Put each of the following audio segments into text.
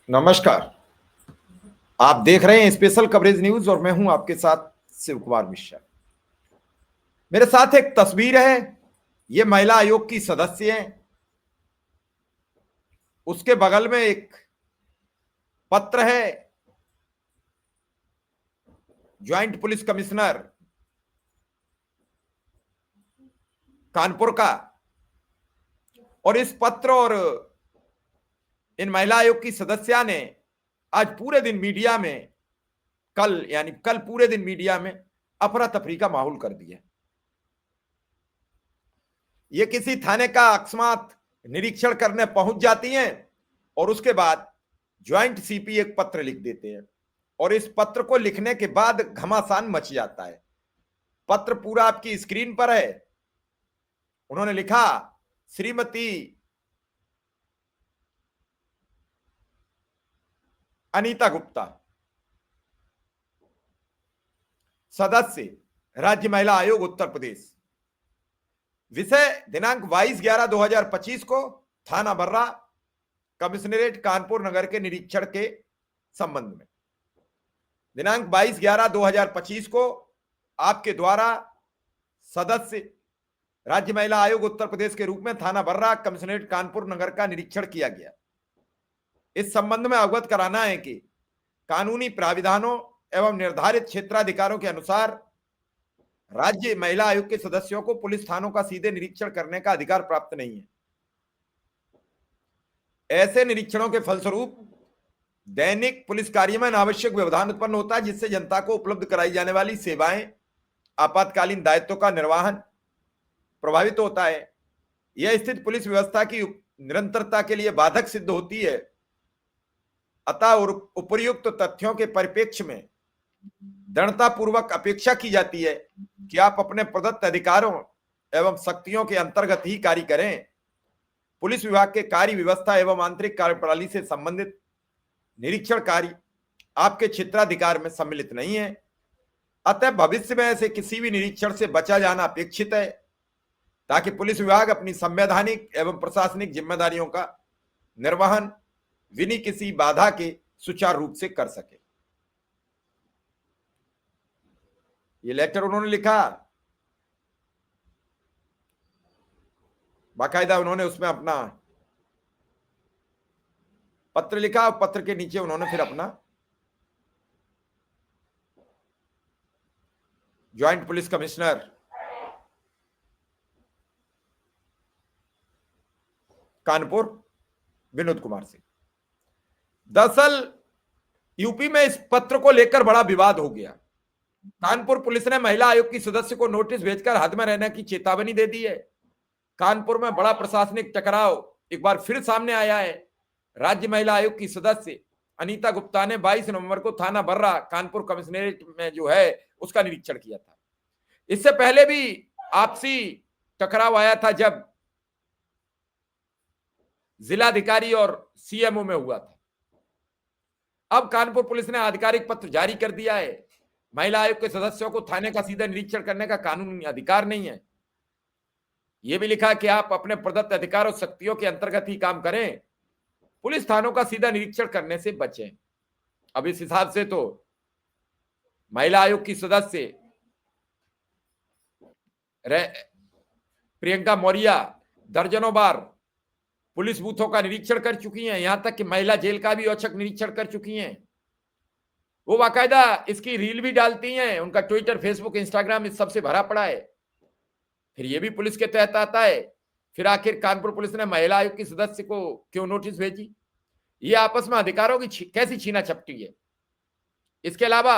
नमस्कार। आप देख रहे हैं स्पेशल कवरेज न्यूज और मैं हूं आपके साथ शिव कुमार मिश्रा। मेरे साथ एक तस्वीर है, ये महिला आयोग की सदस्य हैं। उसके बगल में एक पत्र है ज्वाइंट पुलिस कमिश्नर कानपुर का, और इस पत्र और इन महिला आयोग की सदस्या ने आज पूरे दिन मीडिया में, कल पूरे दिन मीडिया में अफरा तफरी का माहौल कर दिया। ये किसी थाने का अकस्मात निरीक्षण करने पहुंच जाती हैं और उसके बाद ज्वाइंट सीपी एक पत्र लिख देते हैं और इस पत्र को लिखने के बाद घमासान मच जाता है। पत्र पूरा आपकी स्क्रीन पर है। उन्होंने लिखा, श्रीमती अनीता गुप्ता, सदस्य राज्य महिला आयोग उत्तर प्रदेश। विषय दिनांक 22/11/2025 को थाना बर्रा कमिश्नरेट कानपुर नगर के निरीक्षण के संबंध में। दिनांक 22/11/2025 को आपके द्वारा सदस्य राज्य महिला आयोग उत्तर प्रदेश के रूप में थाना बर्रा कमिश्नरेट कानपुर नगर का निरीक्षण किया गया। इस संबंध में अवगत कराना है कि कानूनी प्राविधानों एवं निर्धारित क्षेत्राधिकारों के अनुसार राज्य महिला आयोग के सदस्यों को पुलिस थानों का सीधे निरीक्षण करने का अधिकार प्राप्त नहीं है। ऐसे निरीक्षणों के फलस्वरूप दैनिक पुलिस कार्य में अनावश्यक व्यवधान उत्पन्न होता है, जिससे जनता को उपलब्ध कराई जाने वाली सेवाएं, आपातकालीन दायित्वों का निर्वहन प्रभावित होता है। यह स्थिति पुलिस व्यवस्था की निरंतरता के लिए बाधक सिद्ध होती है। अतः उपर्युक्त तथ्यों के परिप्रेक्ष्य में दृढ़तापूर्वक अपेक्षा की जाती है कि आप अपने प्रदत्त अधिकारों एवं शक्तियों के अंतर्गत ही कार्य करें। पुलिस विभाग के कार्य व्यवस्था एवं आंतरिक कार्यप्रणाली से संबंधित निरीक्षण कार्य आपके क्षेत्राधिकार में सम्मिलित नहीं है। अतः भविष्य में ऐसे किसी भी निरीक्षण से बचा जाना अपेक्षित है, ताकि पुलिस विभाग अपनी संवैधानिक एवं प्रशासनिक जिम्मेदारियों का निर्वहन बिना किसी बाधा के सुचारू रूप से कर सके। ये लेटर उन्होंने लिखा, बाकायदा उन्होंने उसमें अपना पत्र लिखा और पत्र के नीचे उन्होंने फिर अपना joint police commissioner Kanpur Vinod Kumar Singh. दरअसल यूपी में इस पत्र को लेकर बड़ा विवाद हो गया। कानपुर पुलिस ने महिला आयोग की सदस्य को नोटिस भेजकर हद में रहने की चेतावनी दे दी है। कानपुर में बड़ा प्रशासनिक टकराव एक बार फिर सामने आया है। राज्य महिला आयोग की सदस्य अनीता गुप्ता ने 22 नवंबर को थाना बर्रा कानपुर कमिश्नरेट में जो है उसका निरीक्षण किया था। इससे पहले भी आपसी टकराव आया था जब जिलाधिकारी और सीएमओ में हुआ था। अब कानपुर पुलिस ने आधिकारिक पत्र जारी कर दिया है। महिला आयोग के सदस्यों को थाने का सीधा निरीक्षण करने का कानूनी अधिकार नहीं है। यह भी लिखा कि आप अपने प्रदत्त अधिकार और शक्तियों के अंतर्गत ही काम करें, पुलिस थानों का सीधा निरीक्षण करने से बचें। अब इस हिसाब से तो महिला आयोग की सदस्य प्रियंका मौर्य दर्जनों बार पुलिस बूथों का निरीक्षण कर चुकी हैं, यहां तक कि महिला जेल का भी औचक निरीक्षण कर चुकी हैं। वो बाकायदा इसकी रील भी डालती हैं। उनका ट्विटर, फेसबुक, इंस्टाग्राम इस सबसे भरा पड़ा है। फिर ये भी पुलिस के तहत आता है। फिर आखिर कानपुर पुलिस ने महिला आयोग की सदस्य को क्यों नोटिस भेजी? ये आपस में अधिकारों की कैसी छीना झपटी है। इसके अलावा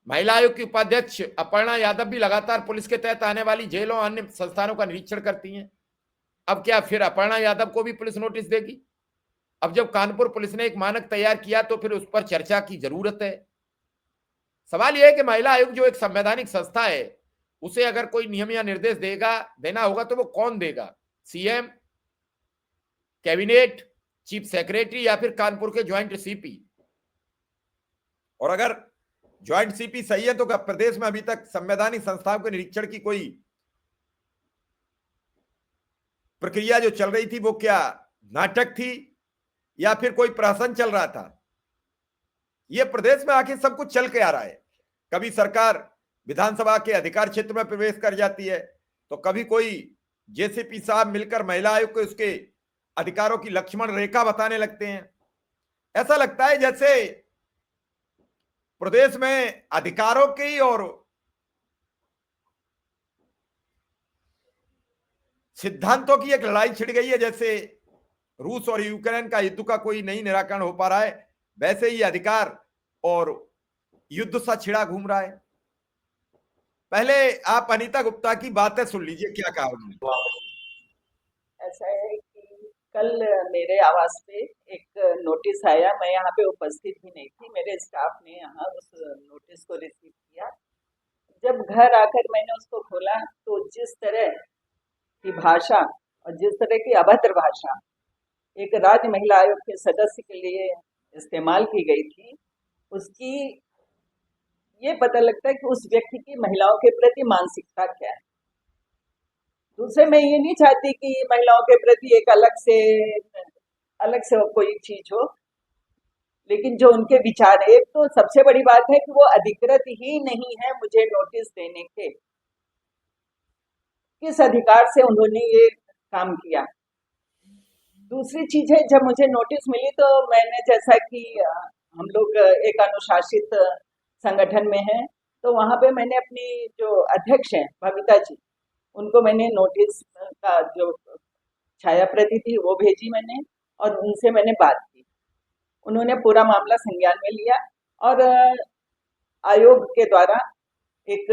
महिला आयोग की उपाध्यक्ष अपर्णा यादव भी लगातार पुलिस के तहत आने वाली जेलों, अन्य संस्थानों का निरीक्षण करती हैं। अब क्या फिर अपर्णा यादव को भी पुलिस नोटिस देगी? अब जब कानपुर पुलिस ने एक मानक तैयार किया तो फिर उस पर चर्चा की जरूरत है। सवाल यह है कि महिला आयोग जो एक संवैधानिक संस्था है, उसे अगर कोई नियम या निर्देश देना होगा तो वो कौन देगा? सीएम, कैबिनेट, चीफ सेक्रेटरी या फिर कानपुर के ज्वाइंट सीपी? और अगर ज्वाइंट सीपी सही है तो क्या प्रदेश में अभी तक संवैधानिक संस्थाओं के निरीक्षण की कोई प्रक्रिया जो चल रही थी वो क्या नाटक थी? या फिर कोई प्रहसन चल रहा था। ये प्रदेश में आखिर सब कुछ चल के आ रहा है। कभी सरकार विधानसभा के अधिकार क्षेत्र में प्रवेश कर जाती है, तो कभी कोई जेसीपी साहब मिलकर महिला आयोग को उसके अधिकारों की लक्ष्मण रेखा बताने लगते हैं। ऐसा लगता है जैसे प्रदेश में अधिकारों की और सिद्धांतों की एक लड़ाई छिड़ गई है। जैसे रूस और यूक्रेन का युद्ध का कोई नहीं निराकरण हो पा रहा है, वैसे ही अधिकार और युद्ध सा छिड़ा घूम रहा है। पहले आप अनीता गुप्ता की बातें सुन लीजिए, क्या कहा उन्होंने। ऐसा है कि कल मेरे आवास पे एक नोटिस आया। मैं यहाँ पे उपस्थित भी नहीं थी, मेरे स्टाफ ने यहाँ उस नोटिस को रिसीव किया। जब घर आकर मैंने उसको खोला तो जिस तरह की भाषा और जिस तरह की अभद्र भाषा एक राज्य महिला आयोग के सदस्य के लिए इस्तेमाल की गई थी, उसकी ये पता लगता है कि उस व्यक्ति की महिलाओं के प्रति मानसिकता क्या है। दूसरे, मैं ये नहीं चाहती कि महिलाओं के प्रति एक अलग से कोई चीज हो, लेकिन जो उनके विचार है, एक तो सबसे बड़ी बात है कि वो अधिकृत ही नहीं है मुझे नोटिस देने के। किस अधिकार से उन्होंने ये काम किया। दूसरी चीज है, जब मुझे नोटिस मिली तो मैंने, जैसा कि हम लोग एक अनुशासित संगठन में हैं, तो वहां पे मैंने अपनी जो अध्यक्ष हैं बबीता जी, उनको मैंने नोटिस का जो छाया प्रति थी वो भेजी मैंने, और उनसे मैंने बात की। उन्होंने पूरा मामला संज्ञान में लिया और आयोग के द्वारा एक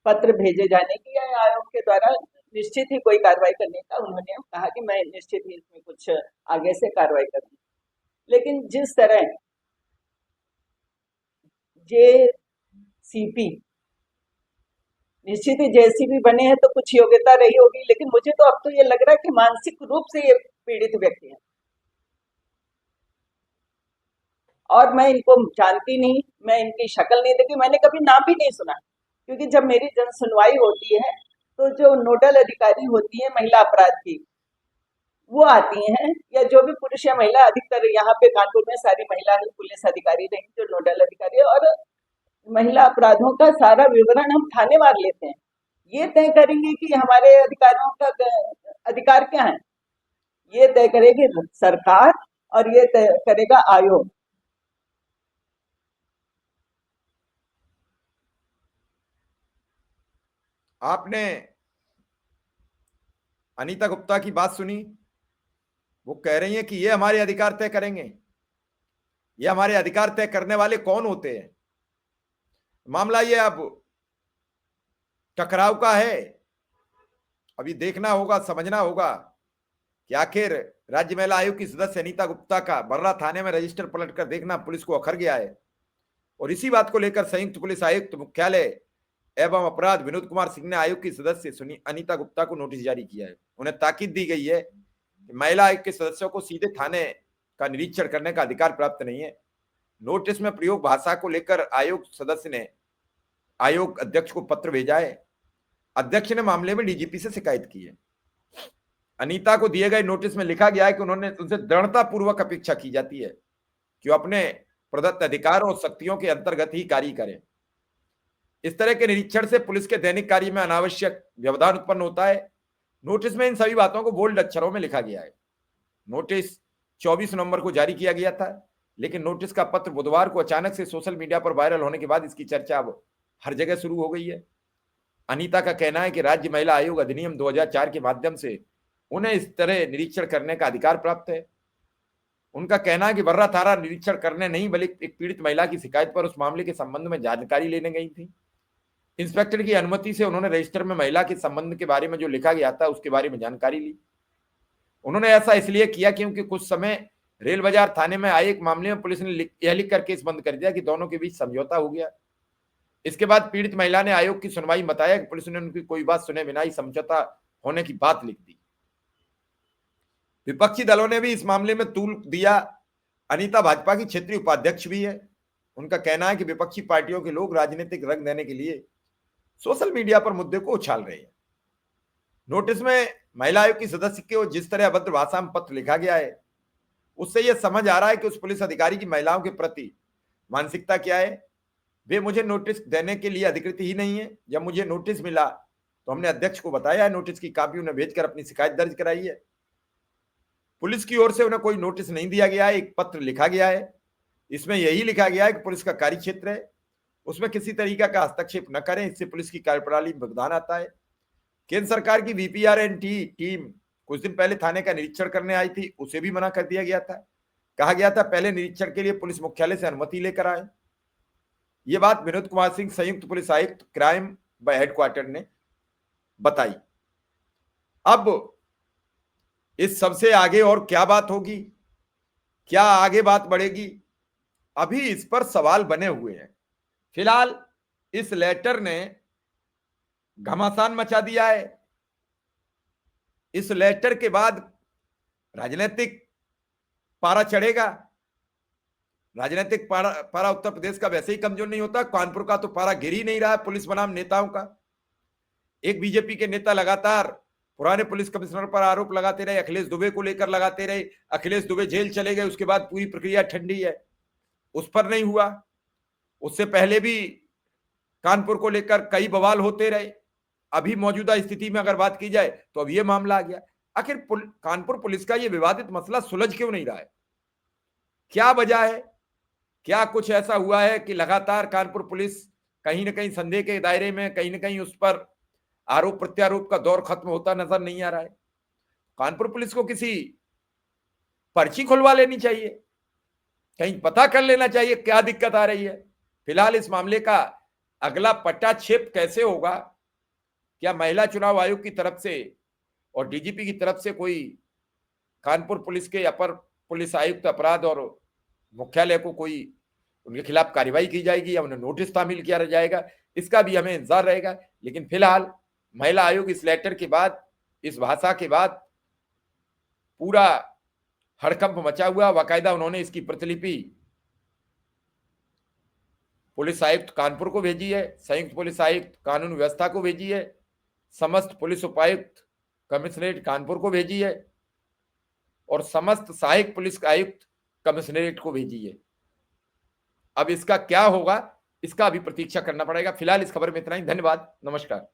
पत्र भेजे जाने की, या आयोग के द्वारा निश्चित ही कोई कार्रवाई करने का उन्होंने कहा कि मैं निश्चित ही इसमें कुछ आगे से कार्रवाई करूंगी। लेकिन जिस तरह जेसीपी, निश्चित ही जेसीपी बने हैं तो कुछ योग्यता रही होगी, लेकिन मुझे तो अब तो ये लग रहा है कि मानसिक रूप से ये पीड़ित व्यक्ति है। और मैं इनको जानती नहीं, मैं इनकी शक्ल नहीं देखी, मैंने कभी नाम भी नहीं सुना, क्योंकि जब मेरी जन सुनवाई होती है तो जो नोडल अधिकारी होती है महिला अपराध की, वो आती हैं, या जो भी पुरुष या महिला, अधिकतर यहाँ पे कानपुर में सारी महिला ही पुलिस अधिकारी रही जो नोडल अधिकारी है, और महिला अपराधों का सारा विवरण हम थानेवार लेते हैं। ये तय करेंगे कि हमारे अधिकारों का अधिकार क्या है, ये तय करेगी सरकार और ये तय करेगा आयोग। आपने अनीता गुप्ता की बात सुनी। वो कह रही हैं कि ये हमारे अधिकार तय करेंगे। ये हमारे अधिकार तय करने वाले कौन होते हैं? मामला ये अब टकराव का है। अभी देखना होगा, समझना होगा कि आखिर राज्य महिला आयोग की सदस्य अनीता गुप्ता का बर्रा थाने में रजिस्टर पलटकर देखना पुलिस को अखर गया है। और इसी बात को लेकर संयुक्त पुलिस आयुक्त मुख्यालय एवं अपराध विनोद कुमार सिंह ने आयोग की सदस्य अनीता गुप्ता को नोटिस जारी किया है। उन्हें ताकीद दी गई है कि महिला आयोग के सदस्यों को सीधे थाने का निरीक्षण करने का अधिकार प्राप्त नहीं है। नोटिस में प्रयोग भाषा को लेकर आयोग सदस्य ने आयोग अध्यक्ष को पत्र भेजा है। अध्यक्ष ने मामले में डीजीपी से शिकायत की है। अनीता को दिए गए नोटिस में लिखा गया है कि उनसे दृढ़ता पूर्वक अपेक्षा की जाती है कि वो अपने प्रदत्त अधिकार और शक्तियों के अंतर्गत ही कार्य करें। इस तरह के निरीक्षण से पुलिस के दैनिक कार्य में अनावश्यक व्यवधान उत्पन्न होता है। नोटिस में इन सभी बातों को बोल्ड अक्षरों में लिखा गया है। नोटिस 24 नवंबर को जारी किया गया था, लेकिन नोटिस का पत्र बुधवार को अचानक से सोशल मीडिया पर वायरल होने के बाद इसकी चर्चा अब हर जगह शुरू हो गई है। अनीता का कहना है कि राज्य महिला आयोग अधिनियम 2004 के माध्यम से उन्हें इस तरह निरीक्षण करने का अधिकार प्राप्त है। उनका कहना है कि बर्रा थाना निरीक्षण करने नहीं, बल्कि एक पीड़ित महिला की शिकायत पर उस मामले के संबंध में जानकारी लेने गई थी। इंस्पेक्टर की अनुमति से उन्होंने रजिस्टर में महिला के संबंध के बारे में जो लिखा गया था उसके बारे में जानकारी ली। उन्होंने ऐसा इसलिए किया क्योंकि कुछ समय रेल बाजार थाने में आए एक मामले में पुलिस ने यह लिख कर केस बंद कर दिया कि दोनों के बीच समझौता हो गया। इसके बाद पीड़ित महिला ने आयोग की सुनवाई में बताया कि पुलिस ने उनकी कोई बात सुने बिना ही समझौता होने की बात लिख दी। विपक्षी दलों ने भी इस मामले में तूल दिया। अनीता भाजपा की क्षेत्रीय उपाध्यक्ष भी है। उनका कहना है कि विपक्षी पार्टियों के लोग राजनीतिक रंग देने के लिए सोशल मीडिया पर मुद्दे को उछाल रहे हैं। नोटिस में महिला आयोग की सदस्य को जिस तरह अभद्र भाषा में पत्र लिखा गया है, उससे यह समझ आ रहा है कि उस पुलिस अधिकारी की महिलाओं के प्रति मानसिकता क्या है। वे मुझे नोटिस देने के लिए अधिकृत ही नहीं है। जब मुझे नोटिस मिला तो हमने अध्यक्ष को बताया है, नोटिस की कॉपी उन्हें भेजकर अपनी शिकायत दर्ज कराई है। पुलिस की ओर से उन्हें कोई नोटिस नहीं दिया गया है, एक पत्र लिखा गया है। इसमें यही लिखा गया है कि पुलिस का कार्य क्षेत्र है, उसमें किसी तरीका का हस्तक्षेप न करें, इससे पुलिस की कार्यप्रणाली में व्यवधान आता है। केंद्र सरकार की VPRNT टीम कुछ दिन पहले थाने का निरीक्षण करने आई थी, उसे भी मना कर दिया गया था। कहा गया था पहले निरीक्षण के लिए पुलिस मुख्यालय से अनुमति लेकर आए। ये बात विनोद कुमार सिंह, संयुक्त पुलिस आयुक्त क्राइम व हेडक्वार्टर ने बताई। अब इस सबसे आगे और क्या बात होगी, क्या आगे बात बढ़ेगी, अभी इस पर सवाल बने हुए हैं। फिलहाल इस लेटर ने घमासान मचा दिया है। इस लेटर के बाद राजनीतिक पारा चढ़ेगा। राजनीतिक पारा उत्तर प्रदेश का वैसे ही कमजोर नहीं होता, कानपुर का तो पारा गिर ही नहीं रहा है पुलिस बनाम नेताओं का। एक बीजेपी के नेता लगातार पुराने पुलिस कमिश्नर पर आरोप लगाते रहे, अखिलेश दुबे को लेकर लगाते रहे। अखिलेश दुबे जेल चले गए, उसके बाद पूरी प्रक्रिया ठंडी है, उस पर नहीं हुआ। उससे पहले भी कानपुर को लेकर कई बवाल होते रहे। अभी मौजूदा स्थिति में अगर बात की जाए तो अब यह मामला आ गया। आखिर कानपुर पुलिस का यह विवादित मसला सुलझ क्यों नहीं रहा है? क्या वजह है? क्या कुछ ऐसा हुआ है कि लगातार कानपुर पुलिस कहीं ना कहीं संदेह के दायरे में, कहीं ना कहीं उस पर आरोप प्रत्यारोप का दौर खत्म होता नजर नहीं आ रहा है? कानपुर पुलिस को किसी पर्ची खुलवा लेनी चाहिए, कहीं पता कर लेना चाहिए क्या दिक्कत आ रही है। फिलहाल इस मामले का अगला पट्टाक्षेप कैसे होगा? क्या महिला चुनाव आयोग की तरफ से और डीजीपी की तरफ से कोई कानपुर पुलिस के अपर पुलिस आयुक्त अपराध और मुख्यालय को कोई उनके खिलाफ कार्रवाई की जाएगी या उन्हें नोटिस शामिल किया जाएगा, इसका भी हमें इंतजार रहेगा। लेकिन फिलहाल महिला आयोग इस लेटर के बाद, इस भाषा के बाद पूरा हड़कंप मचा हुआ। बाकायदा उन्होंने इसकी प्रतिलिपि पुलिस आयुक्त कानपुर को भेजी है, संयुक्त पुलिस आयुक्त कानून व्यवस्था को भेजी है, समस्त पुलिस उपायुक्त कमिश्नरेट कानपुर को भेजी है और समस्त सहायक पुलिस आयुक्त कमिश्नरेट को भेजी है। अब इसका क्या होगा, इसका भी प्रतीक्षा करना पड़ेगा। फिलहाल इस खबर में इतना ही। धन्यवाद, नमस्कार।